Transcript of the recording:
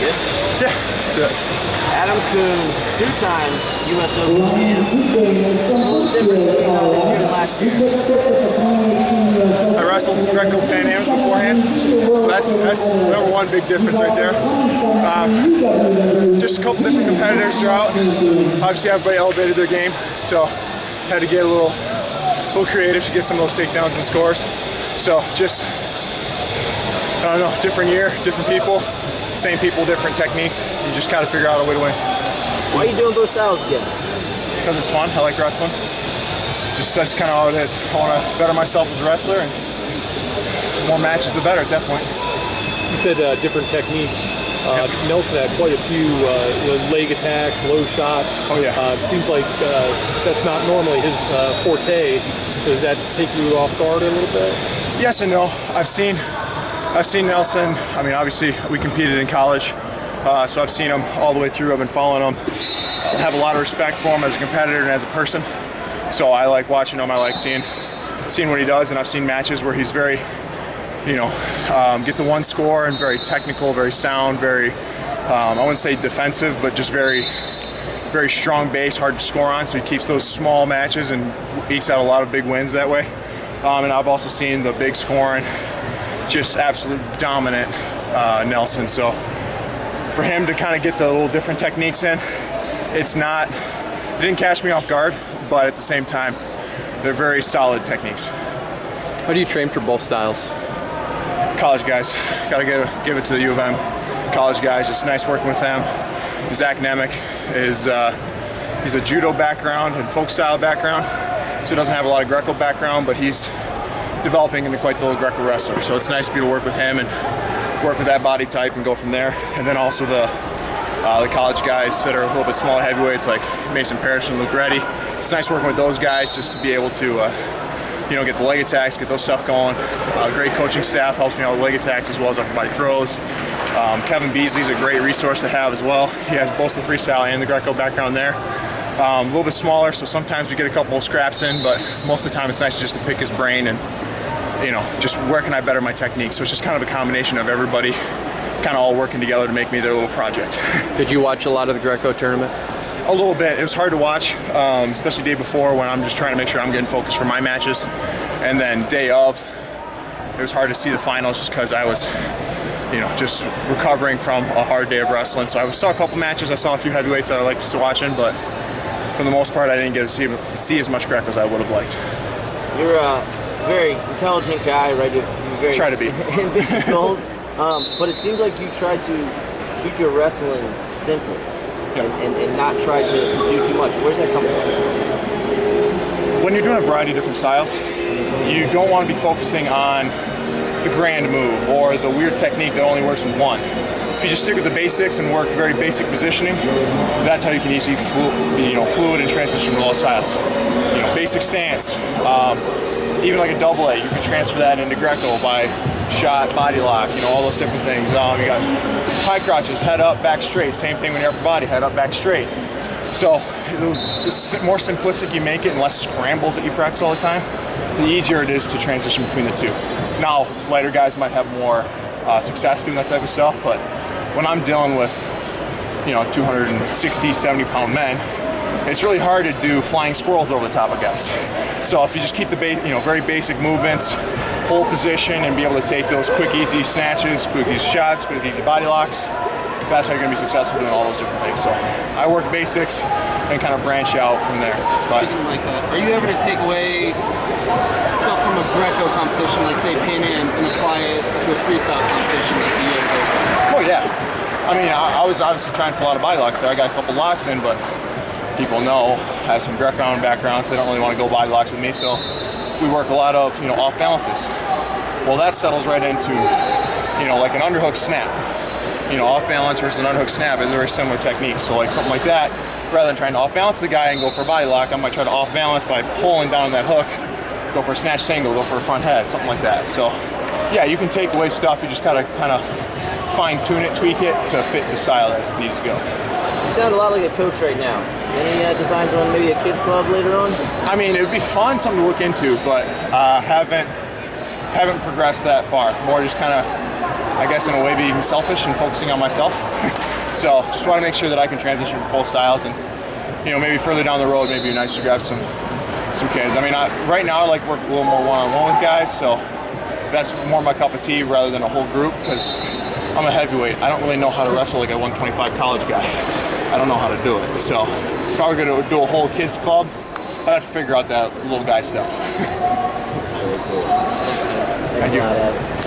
Good? Yeah, that's it. Adam Coon, two-time U.S. Open champ. What's the difference between this year and last year? I wrestled Greco Pan Ams beforehand, so that's number one big difference right there. Just a couple different competitors throughout. Obviously, everybody elevated their game, so had to get a little creative to get some of those takedowns and scores. So just, I don't know, different year, different people, same people, different techniques. You just gotta figure out a way to win. Why are you doing both styles again? Because it's fun. I like wrestling. Just that's kind of all it is. I want to better myself as a wrestler, and the more matches, the better at that point. You said different techniques. Nelson had quite a few leg attacks, low shots. Oh yeah. It seems like that's not normally his forte. So did that take you off guard a little bit? Yes and no. I've seen Nelson. I mean, obviously we competed in college, so I've seen him all the way through. I've been following him. I have a lot of respect for him as a competitor and as a person. So I like watching him. I like seeing what he does, and I've seen matches where he's very, get the one score and very technical, very sound, very, I wouldn't say defensive, but just very, very strong base, hard to score on. So he keeps those small matches and ekes out a lot of big wins that way. And I've also seen the big scoring, just absolute dominant Nelson. So for him to kind of get the little different techniques in, it didn't catch me off guard, but at the same time, they're very solid techniques. How do you train for both styles? College guys, gotta give it to the U of M. College guys, it's nice working with them. Zach Nemec he's a judo background and folk style background, so he doesn't have a lot of Greco background, but he's developing into quite the Greco wrestler. So it's nice to be able to work with him and work with that body type and go from there. And then also the college guys that are a little bit smaller heavyweights like Mason Parrish and Luke Reddy. It's nice working with those guys just to be able to get the leg attacks, get those stuff going. Great coaching staff helps me out with leg attacks as well as upper body throws. Kevin Beasley's a great resource to have as well. He has both the freestyle and the Greco background there. A little bit smaller, so sometimes we get a couple of scraps in, but most of the time it's nice just to pick his brain and just where can I better my technique. So it's just kind of a combination of everybody kind of all working together to make me their little project. Did you watch a lot of the Greco tournament? A little bit. It was hard to watch, especially day before when I'm just trying to make sure I'm getting focused for my matches. And then day of, it was hard to see the finals just because I was, just recovering from a hard day of wrestling. So I saw a couple matches. I saw a few heavyweights that I liked watching, but for the most part, I didn't get to see as much Greco as I would have liked. You're a very intelligent guy, right? You're very try to be. ambitious goals, but it seems like you try to keep your wrestling simple. And not try to do too much. Where's that come from? When you're doing a variety of different styles, you don't want to be focusing on the grand move or the weird technique that only works with one. If you just stick with the basics and work very basic positioning, that's how you can easily fluid and transition to all styles. Basic stance, even like a double A, you can transfer that into Greco by shot, body lock, all those different things. You got high crotches, head up, back straight. Same thing when you're upper body, head up, back straight. So the more simplistic you make it and less scrambles that you practice all the time, the easier it is to transition between the two. Now, lighter guys might have more success doing that type of stuff, but when I'm dealing with 260, 70-pound men, it's really hard to do flying squirrels over the top of guys. So if you just keep the very basic movements, hold position, and be able to take those quick, easy snatches, quick, easy shots, quick, easy body locks, that's how you're going to be successful doing all those different things. So I work basics and kind of branch out from there. Speaking like that, are you ever to take away stuff from a Greco competition, like say Pan Ams, and apply it to a freestyle competition like the US Open? Oh yeah. I mean, I was obviously trying for a lot of body locks there. I got a couple locks in, but people know I have some Greco-Roman background, so they don't really want to go body locks with me. So we work a lot of off balances. Well, that settles right into like an underhook snap. Off balance versus an underhook snap is a very similar technique. So like something like that, rather than trying to off balance the guy and go for a body lock, I might try to off balance by pulling down that hook, go for a snatch single, go for a front head, something like that. So yeah, you can take away stuff. You just gotta kind of fine tune it, tweak it to fit the style that it needs to go. You sound a lot like a coach right now. Any designs on maybe a kids club later on? I mean, it would be fun, something to look into, but haven't progressed that far. More just kind of I guess in a way being selfish and focusing on myself. So just want to make sure that I can transition to full styles, and maybe further down the road, maybe it'd be nice to grab some kids. I mean, right now I like work a little more one-on-one with guys, so that's more my cup of tea rather than a whole group, because I'm a heavyweight. I don't really know how to wrestle like a 125 college guy. I don't know how to do it. So if I were going to do a whole kids club, I'd have to figure out that little guy stuff. Very cool. Thanks, man. Thanks Thank you. a lot, Adam.